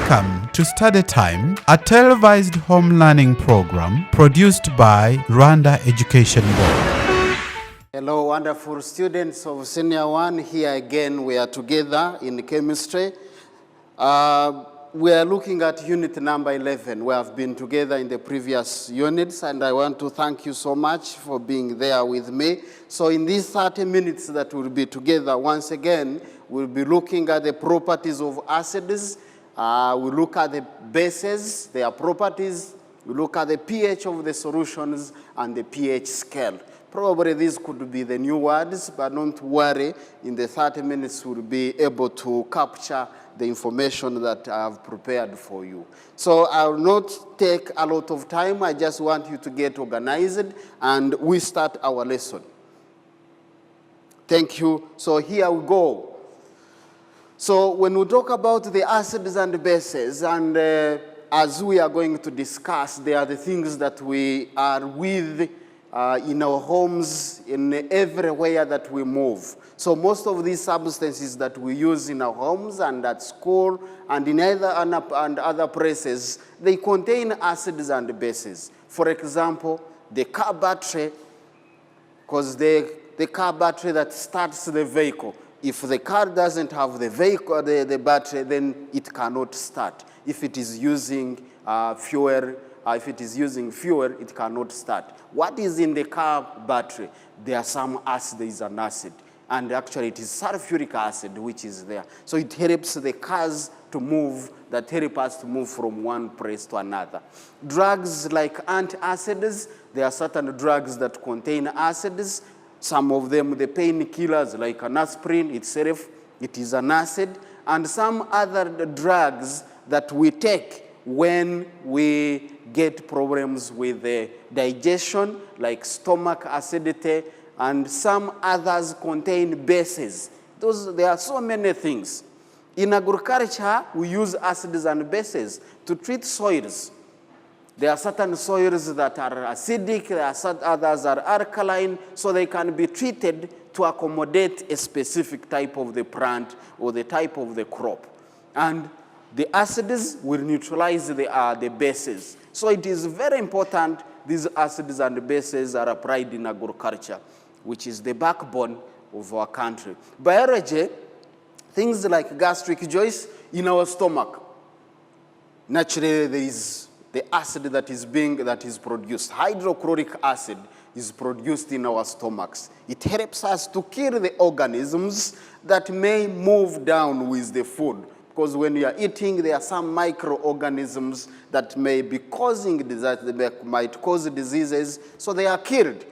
Welcome to Study Time, a televised home learning program produced by Rwanda Education Board. Hello, wonderful students of Senior 1. Here again, we are together in chemistry. We are looking at unit number 11. We have been together in the previous units, and I want to thank you so much for being there with me. So in these 30 minutes that we'll be together, once again, we'll be looking at the properties of acids. We look at the bases, their properties. We look at the pH of the solutions and the pH scale. Probably these could be the new words, but don't worry. In the 30 minutes, we'll be able to capture the information that I have prepared for you. So I will not take a lot of time. I just want you to get organized, and we start our lesson. Thank you. So here we go. So when we talk about the acids and bases, and as we are going to discuss, they are the things that we are with in our homes, in everywhere that we move. So most of these substances that we use in our homes and at school and in other places, they contain acids and bases. For example, the car battery, because the car battery that starts the vehicle, if the car doesn't have the battery, then it cannot start. If it is using fuel, it cannot start. What is in the car battery? There are some acid, there is an acid. And actually it is sulfuric acid which is there. So it helps the cars to move, that help us to move from one place to another. Drugs like antacids, there are certain drugs that contain acids. Some of them, the painkillers like an aspirin itself, it is an acid. And some other drugs that we take when we get problems with the digestion, like stomach acidity, and some others contain bases. There are so many things. In agriculture, we use acids and bases to treat soils. There are certain soils that are acidic, there are others are alkaline, so they can be treated to accommodate a specific type of the plant or the type of the crop. And the acids will neutralize the bases. So it is very important these acids and bases are applied in agriculture, which is the backbone of our country. Biology, things like gastric juice in our stomach. Naturally, there is the acid that is produced. Hydrochloric acid is produced in our stomachs. It helps us to kill the organisms that may move down with the food. Because when you are eating, there are some microorganisms that may be causing that might cause diseases, so they are killed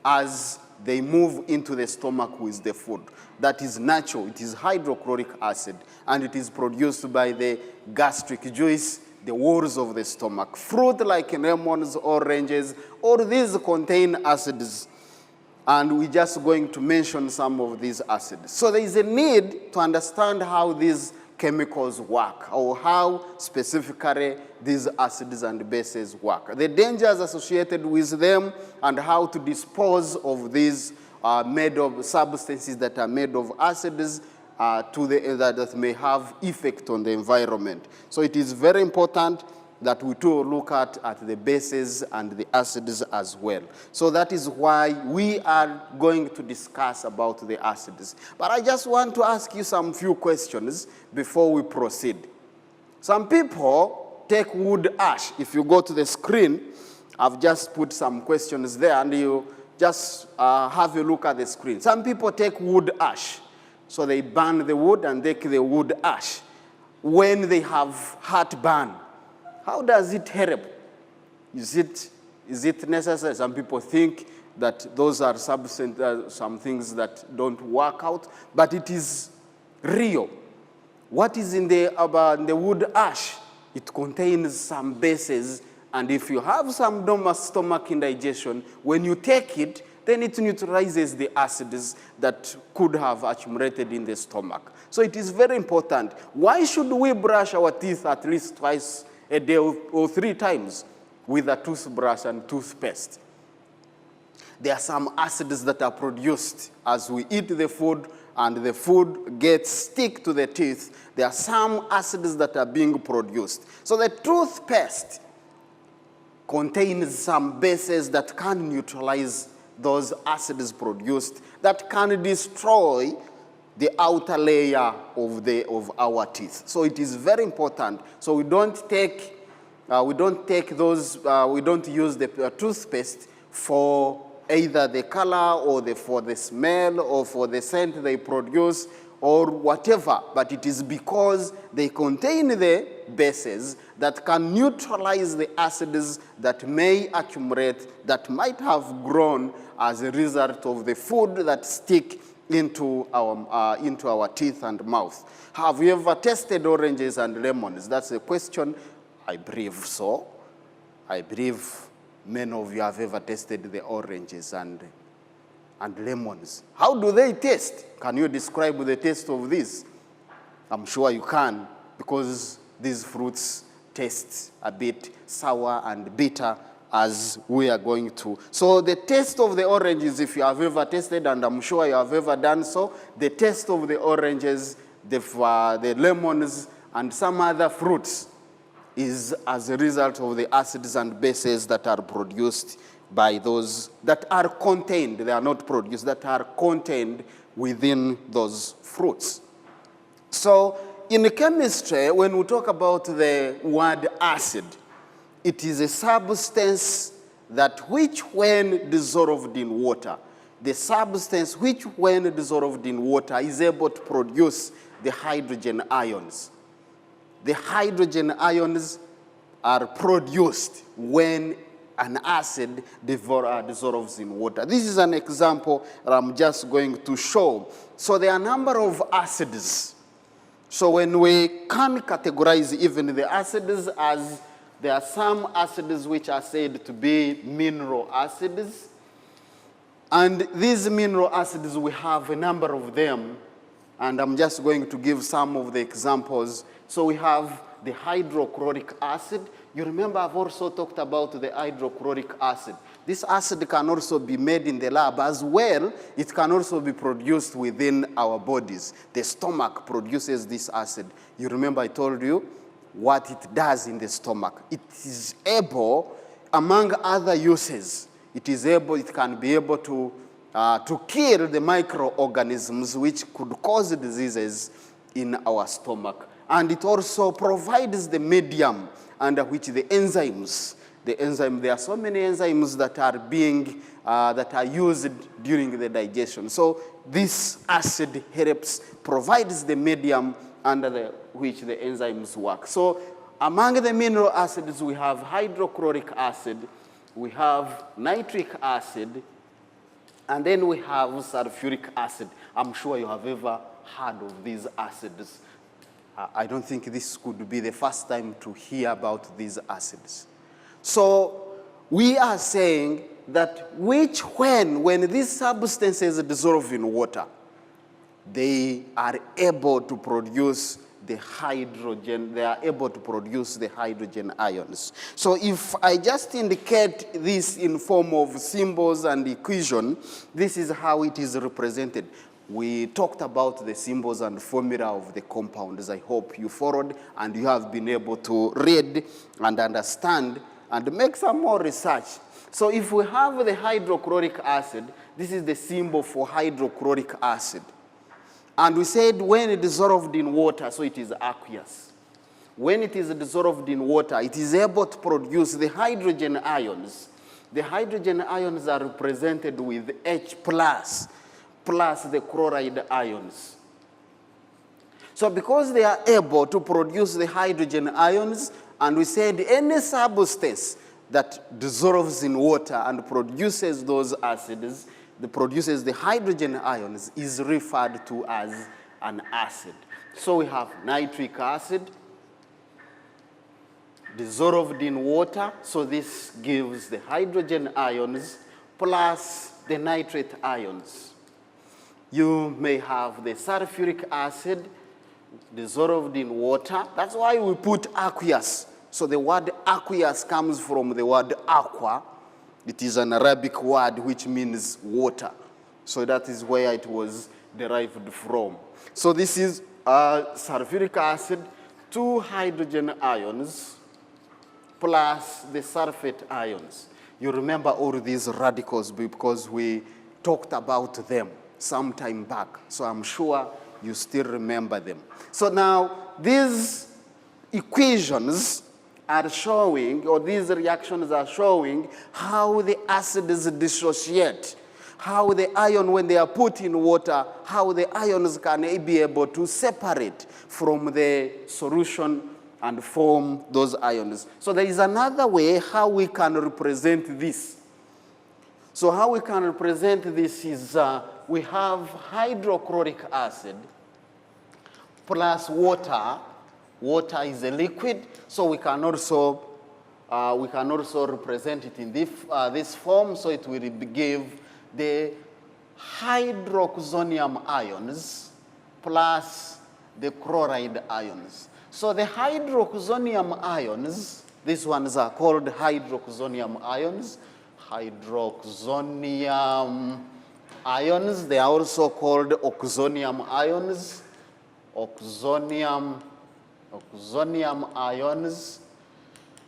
as they move into the stomach with the food. That is natural. It is hydrochloric acid, and it is produced by the gastric juice, the walls of the stomach. Fruit like lemons, oranges, all these contain acids. And we're just going to mention some of these acids. So there is a need to understand how these chemicals work, or how specifically these acids and bases work. The dangers associated with them, and how to dispose of these made of substances that are made of acids that may have effect on the environment. So it is very important that we too look at the bases and the acids as well. So that is why we are going to discuss about the acids. But I just want to ask you some few questions before we proceed. Some people take wood ash. If you go to the screen, I've just put some questions there, and you just have a look at the screen. Some people take wood ash. So they burn the wood and take the wood ash. When they have heartburn, how does it help? Is it necessary? Some people think that those are some things that don't work out, but it is real. What is in the wood ash? It contains some bases, and if you have some stomach indigestion, when you take it, then it neutralizes the acids that could have accumulated in the stomach. So it is very important. Why should we brush our teeth at least twice a day or 3 times with a toothbrush and toothpaste? There are some acids that are produced as we eat the food and the food gets stick to the teeth, there are some acids that are being produced. So the toothpaste contains some bases that can neutralize those acids produced, that can destroy the outer layer of our teeth. So it is very important. So we don't use the toothpaste for either the color or for the smell or for the scent they produce or whatever, but it is because they contain the bases that can neutralize the acids that may accumulate, that might have grown as a result of the food that stick into our teeth and mouth. Have you ever tasted oranges and lemons? That's a question. I believe so. I believe many of you have ever tasted the oranges and lemons. How do they taste? Can you describe the taste of these? I'm sure you can, because these fruits taste a bit sour and bitter, as we are going to. So the taste of the oranges, if you have ever tasted, and I'm sure you have ever done so, the taste of the oranges, the lemons, and some other fruits is as a result of the acids and bases that are produced by those that are contained, they are not produced, that are contained within those fruits. So in chemistry, when we talk about the word acid, it is a substance that which when dissolved in water, the substance which when dissolved in water is able to produce the hydrogen ions. The hydrogen ions are produced when an acid dissolves in water. This is an example that I'm just going to show. So there are a number of acids. So when we can categorize even the acids, as there are some acids which are said to be mineral acids. And these mineral acids, we have a number of them. And I'm just going to give some of the examples. So we have the hydrochloric acid. You remember I've also talked about the hydrochloric acid. This acid can also be made in the lab as well. It can also be produced within our bodies. The stomach produces this acid. You remember I told you what it does in the stomach. It is able, among other uses, it can be able to kill the microorganisms which could cause diseases in our stomach. And it also provides the medium under which the enzymes, there are so many enzymes that are used during the digestion. So this acid provides the medium under which the enzymes work. So among the mineral acids, we have hydrochloric acid, we have nitric acid, and then we have sulfuric acid. I'm sure you have ever heard of these acids. I don't think this could be the first time to hear about these acids. So we are saying that when these substances dissolve in water, they are able to produce the hydrogen, they are able to produce the hydrogen ions. So if I just indicate this in form of symbols and equation, this is how it is represented. We talked about the symbols and formula of the compounds. I hope you followed and you have been able to read and understand and make some more research. So if we have the hydrochloric acid, this is the symbol for hydrochloric acid. And we said when it is dissolved in water, so it is aqueous. When it is dissolved in water, it is able to produce the hydrogen ions. The hydrogen ions are represented with H plus the chloride ions. So because they are able to produce the hydrogen ions, and we said any substance that dissolves in water and produces those acids, that produces the hydrogen ions, is referred to as an acid. So we have nitric acid dissolved in water, so this gives the hydrogen ions plus the nitrate ions. You may have the sulfuric acid dissolved in water. That's why we put aqueous. So the word aqueous comes from the word aqua. It is an Arabic word which means water. So that is where it was derived from. So this is sulfuric acid, 2 hydrogen ions, plus the sulfate ions. You remember all these radicals because we talked about them some time back. So I'm sure you still remember them. So now these equations are showing, or these reactions are showing, how the acids dissociate, how the ion, when they are put in water, how the ions can be able to separate from the solution and form those ions. So there is another way how we can represent this. So how we can represent this is we have hydrochloric acid plus water. Water is a liquid, so we can also represent it in this form. So it will give the hydroxonium ions plus the chloride ions. So the hydroxonium ions, these ones are called hydroxonium ions. Hydroxonium ions, they are also called oxonium ions. Oxonium ions.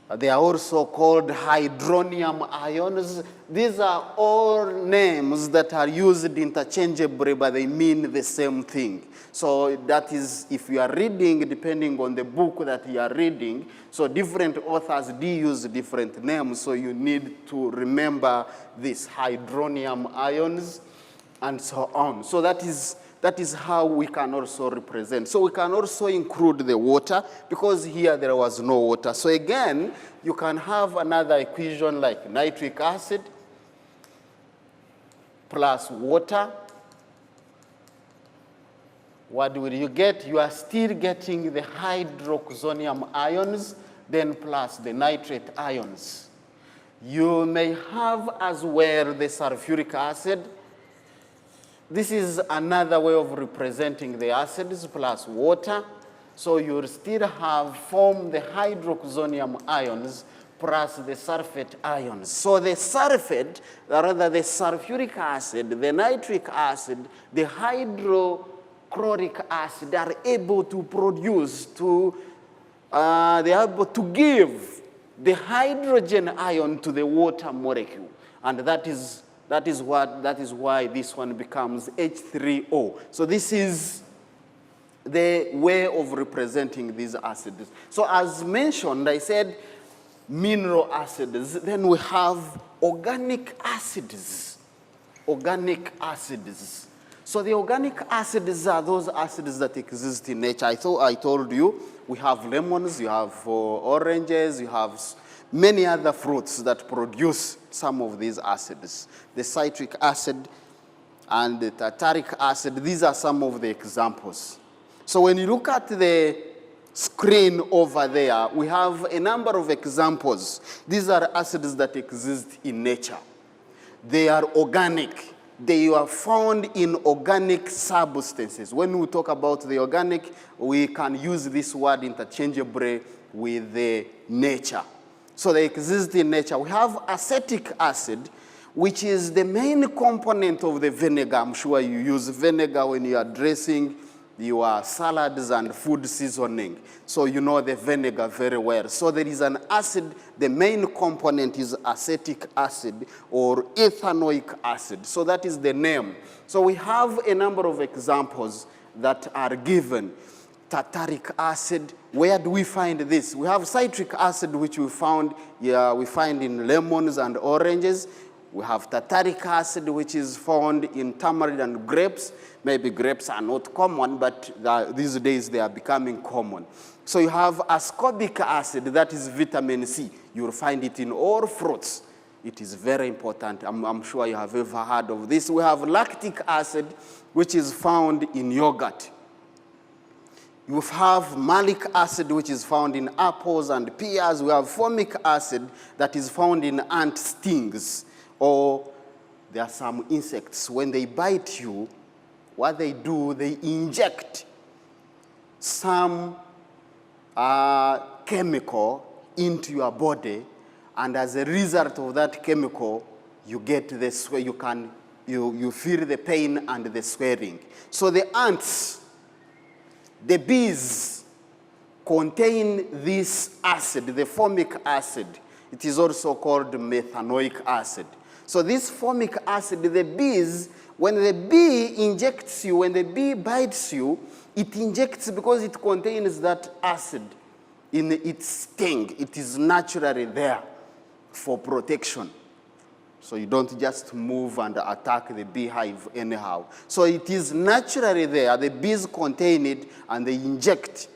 They are also called hydronium ions. These are all names that are used interchangeably, but they mean the same thing. So that is, if you are reading, depending on the book that you are reading, so different authors do use different names, so you need to remember this, hydronium ions, and so on. So that is how we can also represent. So we can also include the water, because here there was no water. So again, you can have another equation like nitric acid plus water. What will you get? You are still getting the hydroxonium ions, then plus the nitrate ions. You may have as well the sulfuric acid. This is another way of representing the acids plus water. So you'll still form the hydroxonium ions plus the sulfate ions. So the sulfate, rather the sulfuric acid, the nitric acid, the hydrochloric acid are able to produce, they are able to give the hydrogen ion to the water molecule. And that is why this one becomes H3O. So this is the way of representing these acids. So as mentioned, I said mineral acids. Then we have organic acids. Organic acids. So the organic acids are those acids that exist in nature. I told you, we have lemons, you have oranges, you have many other fruits that produce some of these acids. The citric acid and the tartaric acid, these are some of the examples. So when you look at the screen over there, we have a number of examples. These are acids that exist in nature. They are organic. They are found in organic substances. When we talk about the organic, we can use this word interchangeably with the nature. So they exist in nature. We have acetic acid, which is the main component of the vinegar. I'm sure you use vinegar when you are dressing your salads and food seasoning. So you know the vinegar very well. So there is an acid, the main component is acetic acid or ethanoic acid. So that is the name. So we have a number of examples that are given. Tartaric acid, where do we find this? We have citric acid, which we find in lemons and oranges. We have tartaric acid, which is found in tamarind and grapes. Maybe grapes are not common, but these days they are becoming common. So you have ascorbic acid, that is vitamin C. You'll find it in all fruits. It is very important. I'm sure you have ever heard of this. We have lactic acid, which is found in yogurt. You have malic acid, which is found in apples and pears. We have formic acid that is found in ant stings. Or there are some insects, when they bite you, what they do, they inject some chemical into your body, and as a result of that chemical, you get this way, you can you feel the pain and the swelling. So the ants, the bees, contain this acid, the formic acid. It is also called methanoic acid. So this formic acid, the bees, when the bee injects you, when the bee bites you, it injects because it contains that acid in its sting. It is naturally there for protection. So you don't just move and attack the beehive anyhow. So it is naturally there. The bees contain it and they inject,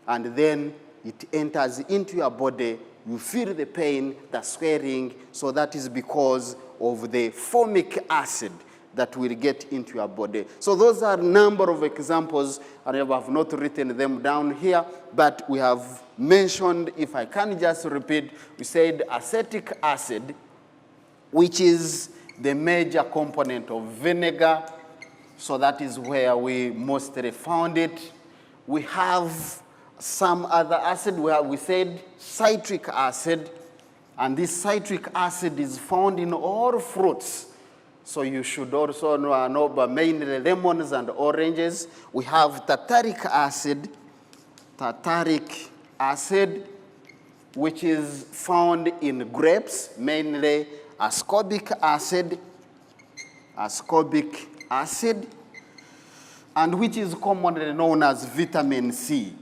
and then it enters into your body. You feel the pain, the swelling. So that is because of the formic acid that will get into your body. So those are a number of examples, and I have not written them down here, but we have mentioned, if I can just repeat, we said acetic acid, which is the major component of vinegar. So that is where we mostly found it. We have some other acid. We said citric acid, and this citric acid is found in all fruits. So you should also know but mainly lemons and oranges. We have tartaric acid, which is found in grapes, mainly ascorbic acid, and which is commonly known as vitamin C.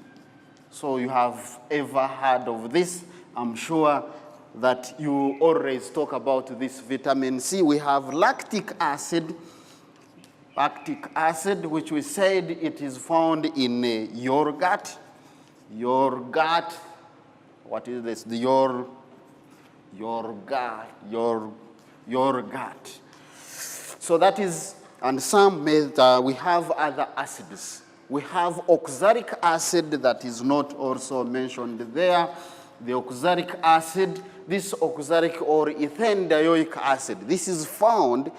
So you have ever heard of this. I'm sure that you always talk about this vitamin C. We have lactic acid, which we said it is found in yogurt. What is this? Yogurt. So that is, and we have other acids. We have oxalic acid that is not also mentioned there. The oxalic acid, this oxalic or ethane-dioic acid, this is found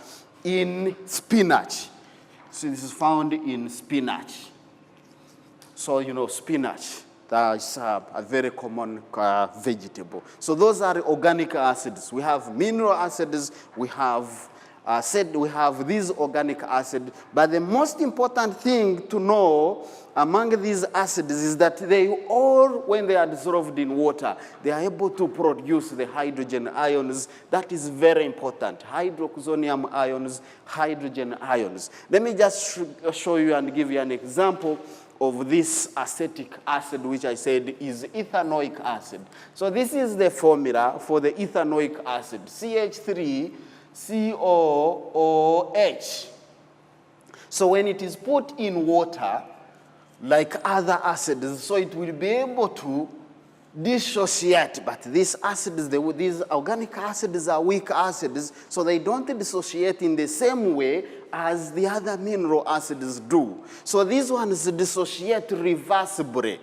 in spinach. So this is found in spinach. So, you know, spinach, that is a very common vegetable. So those are organic acids. We have mineral acids, we have these organic acids, but the most important thing to know among these acids is that they all, when they are dissolved in water, they are able to produce the hydrogen ions. That is very important. Hydroxonium ions, hydrogen ions. Let me just show you and give you an example of this acetic acid, which I said is ethanoic acid. So this is the formula for the ethanoic acid, CH3COOH. So when it is put in water, like other acids, so it will be able to dissociate. But these acids, these organic acids are weak acids, so they don't dissociate in the same way as the other mineral acids do. So these ones dissociate reversibly.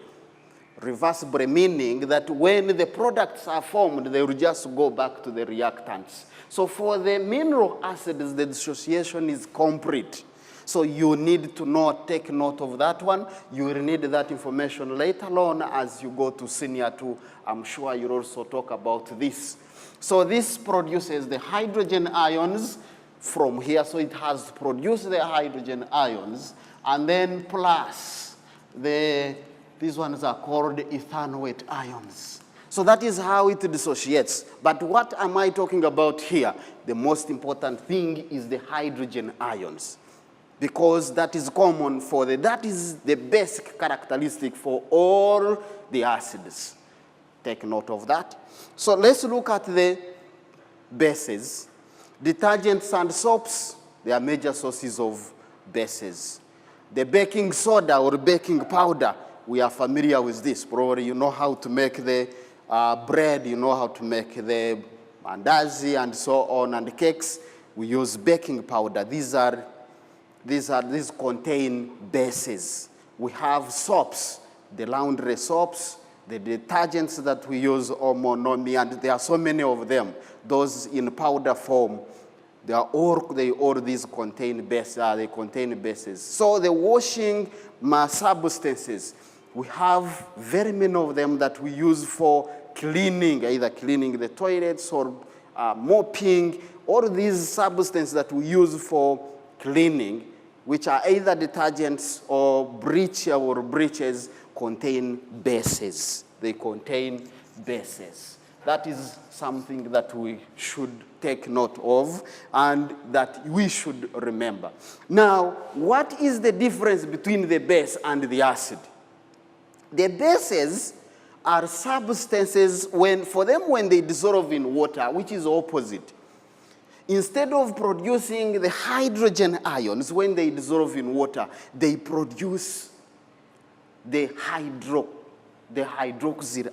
Reversibly meaning that when the products are formed, they will just go back to the reactants. So for the mineral acids, the dissociation is complete. So you need to take note of that one. You will need that information later on as you go to senior 2. I'm sure you'll also talk about this. So this produces the hydrogen ions from here. So it has produced the hydrogen ions. And then plus, these ones are called ethanoate ions. So that is how it dissociates. But what am I talking about here? The most important thing is the hydrogen ions, because that is common that is the basic characteristic for all the acids. Take note of that. So let's look at the bases. Detergents and soaps, they are major sources of bases. The baking soda or baking powder, we are familiar with this. Probably you know how to make the bread, you know how to make the mandazi and so on, and cakes. We use baking powder. These contain bases. We have soaps, the laundry soaps, the detergents that we use, Omo, Nomi, and there are so many of them. Those in powder form, they all these contain bases. They contain bases. So the washing substances, we have very many of them that we use for cleaning, either cleaning the toilets or mopping, all these substances that we use for cleaning, which are either detergents or bleach or bleaches, contain bases. They contain bases. That is something that we should take note of and that we should remember. Now, what is the difference between the base and the acid? The bases are substances when they dissolve in water, which is opposite. Instead of producing the hydrogen ions when they dissolve in water, they produce the hydroxyl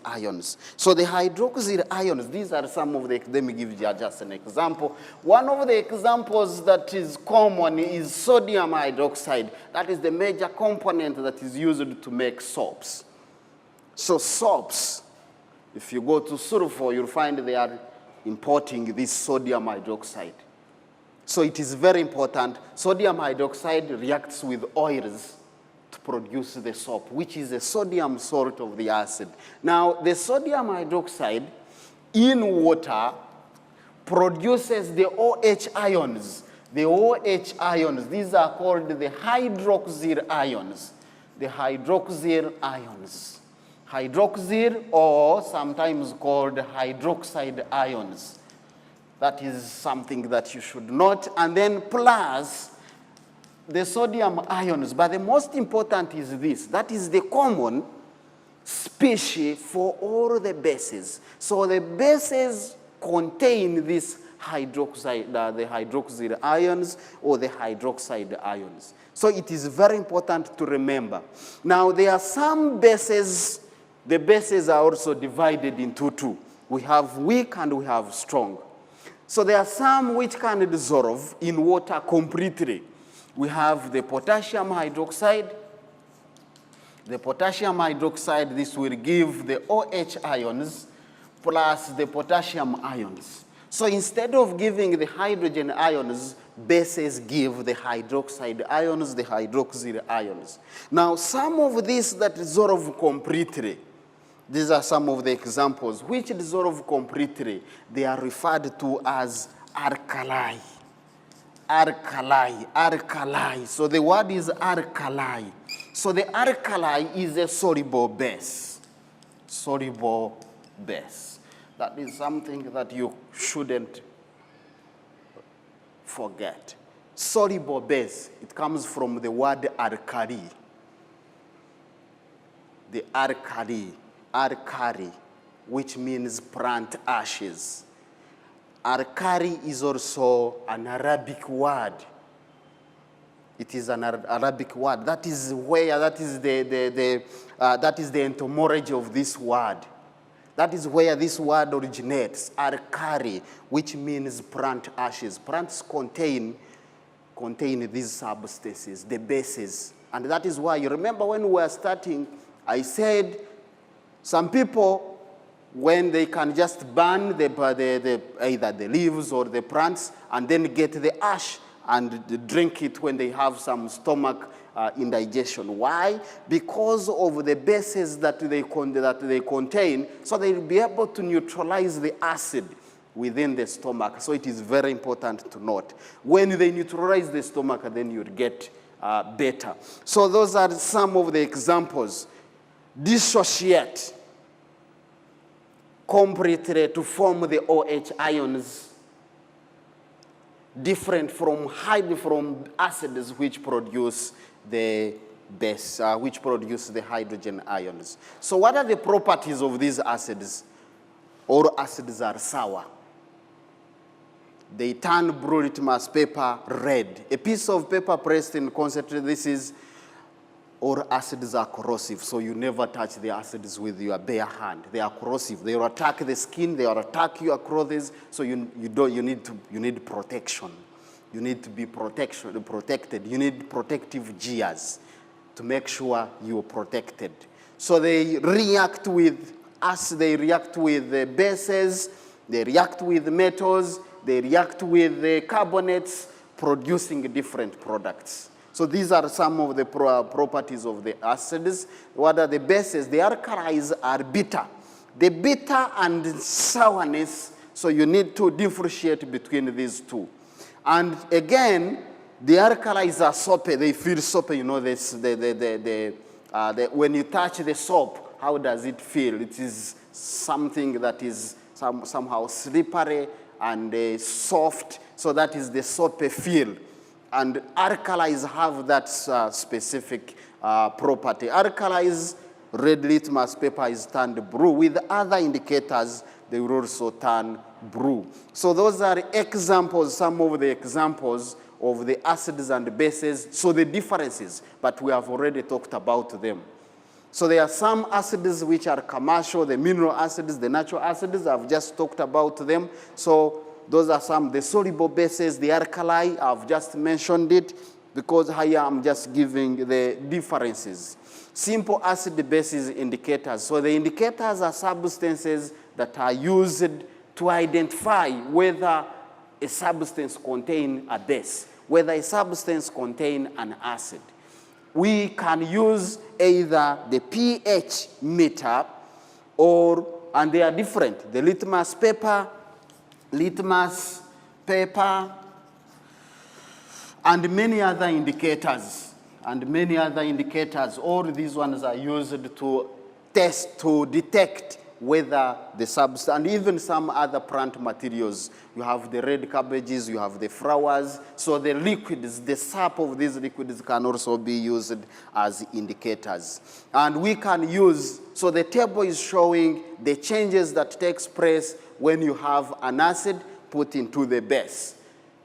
ions. So the hydroxyl ions, these are some of the, let me give you just an example. One of the examples that is common is sodium hydroxide. That is the major component that is used to make soaps. So soaps, if you go to sulfur, you'll find they are importing this sodium hydroxide. So it is very important. Sodium hydroxide reacts with oils to produce the soap, which is a sodium salt of the acid. Now, the sodium hydroxide in water produces the OH ions. The OH ions, these are called the hydroxyl ions. The hydroxyl ions. Hydroxyl, or sometimes called hydroxide ions. That is something that you should note. And then plus the sodium ions. But the most important is this. That is the common species for all the bases. So the bases contain this hydroxide, the hydroxyl ions or the hydroxide ions. So it is very important to remember. Now there are some bases. The bases are also divided into two. We have weak and we have strong. So there are some which can dissolve in water completely. We have the potassium hydroxide. The potassium hydroxide, this will give the OH ions plus the potassium ions. So instead of giving the hydrogen ions, bases give the hydroxide ions, the hydroxyl ions. Now some of these that dissolve completely, these are some of the examples which dissolve completely. They are referred to as alkali. Alkali, alkali. So the word is alkali. So the alkali is a soluble base. Soluble base. That is something that you shouldn't forget. Soluble base, it comes from the word alkali. The alkali. Alkali, which means plant ashes. Alkali is also an Arabic word. It is an Arabic word. That is where, that is the etymology of this word. That is where this word originates. Alkali, which means plant ashes. Plants contain these substances, the bases. And that is why, you remember when we were starting, I said, some people, when they can just burn either the leaves or the plants and then get the ash and drink it when they have some stomach indigestion. Why? Because of the bases that they contain, so they'll be able to neutralize the acid within the stomach. So it is very important to note. When they neutralize the stomach, then you'll get better. So those are some of the examples. Dissociate completely to form the OH ions, different from acids which produce the base, which produce the hydrogen ions. So what are the properties of these acids? All acids are sour. They turn blue litmus paper red. A piece of paper pressed in concentrate, this is, all acids are corrosive, so you never touch the acids with your bare hand. They are corrosive. They will attack the skin. They will attack your clothes. So you need protection. You need to be protected. You need protective gears to make sure you are protected. So they react with they react with the bases. They react with metals. They react with the carbonates, producing different products. So these are some of the properties of the acids. What are the bases? The alkalis are bitter. The bitter and sourness So you need to differentiate between these two. And again, the alkalis are soapy. They feel soapy. You know, this, when you touch the soap, how does it feel? It is something that is somehow slippery and soft. So that is the soapy feel. And alkalis have that specific property. Alkalis, red litmus paper is turned blue. With other indicators, they will also turn blue. So those are examples, some of the examples of the acids and bases. So the differences, but we have already talked about them. So there are some acids which are commercial, the mineral acids, the natural acids. I've just talked about them. So those are some, the soluble bases, the alkali, I've just mentioned it, because here I'm just giving the differences. Simple acid bases indicators. So the indicators are substances that are used to identify whether a substance contains a base, whether a substance contains an acid. We can use either the pH meter and they are different. The litmus paper, and many other indicators. All these ones are used to test, to detect whether the substance, and even some other plant materials. You have the red cabbages, you have the flowers. So the liquids, the sap of these liquids can also be used as indicators. And we can use, so the table is showing the changes that takes place when you have an acid put into the base.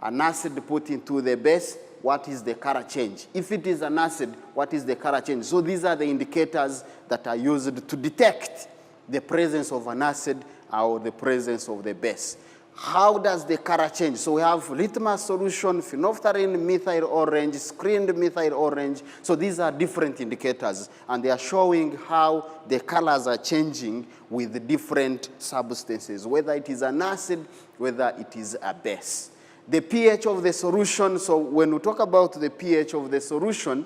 An acid put into the base, what is the color change? If it is an acid, what is the color change? So these are the indicators that are used to detect the presence of an acid or the presence of the base. How does the color change? So we have litmus solution, phenolphthalein, methyl orange, screened methyl orange. So these are different indicators, and they are showing how the colors are changing with different substances, whether it is an acid, whether it is a base. The pH of the solution, so when we talk about the pH of the solution,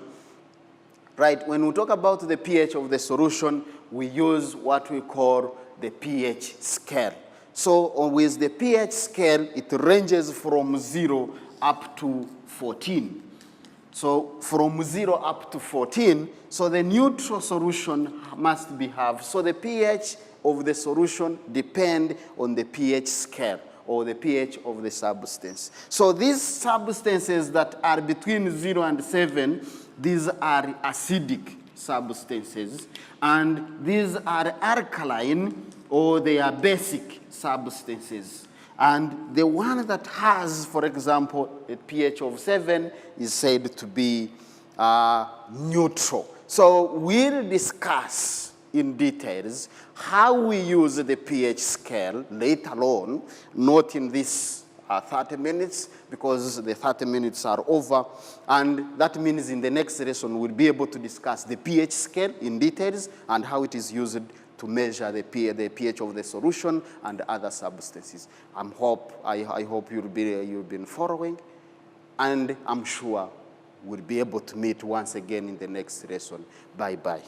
right, when we talk about the pH of the solution, we use what we call the pH scale. So with the pH scale, it ranges from 0 up to 14. So from 0 up to 14, so the neutral solution must have. So the pH of the solution depends on the pH scale, or the pH of the substance. So these substances that are between 0 and 7, these are acidic substances, and these are alkaline, or they are basic substances. And the one that has, for example, a pH of 7 is said to be neutral. So we'll discuss in details how we use the pH scale later on, not in this 30 minutes, because the 30 minutes are over. And that means in the next lesson, we'll be able to discuss the pH scale in details and how it is used to measure the pH of the solution and other substances. I hope you've been following, and I'm sure we'll be able to meet once again in the next lesson. Bye-bye.